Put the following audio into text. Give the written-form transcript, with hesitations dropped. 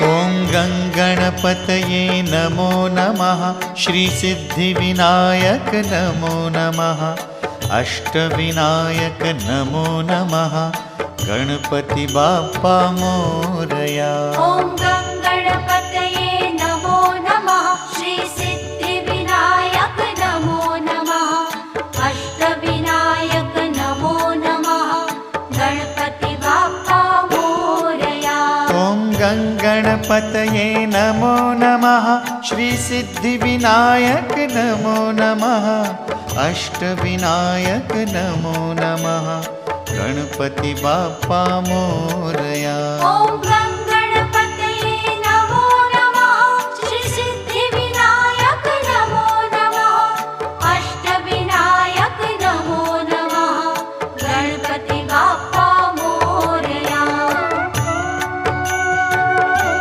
ॐ गङ्गणपतये नमो नमः। श्रीसिद्धिविनायक नमो नमः। अष्टविनायक नमो नमः। गणपति बाप्पा मोरया। ॐ गङ्गणपतये नमो नमः। श्रीसिद्धिविनायक नमो नमः। अष्टविनायक नमो नमः। गणपति बाप्पा मोरया। ॐ गङ्गणपतये नमो नमः। श्रीसिद्धिविनायक नमो नमः। अष्टविनायक नमो नमः। गणपति बाप्पा मोरया। ॐ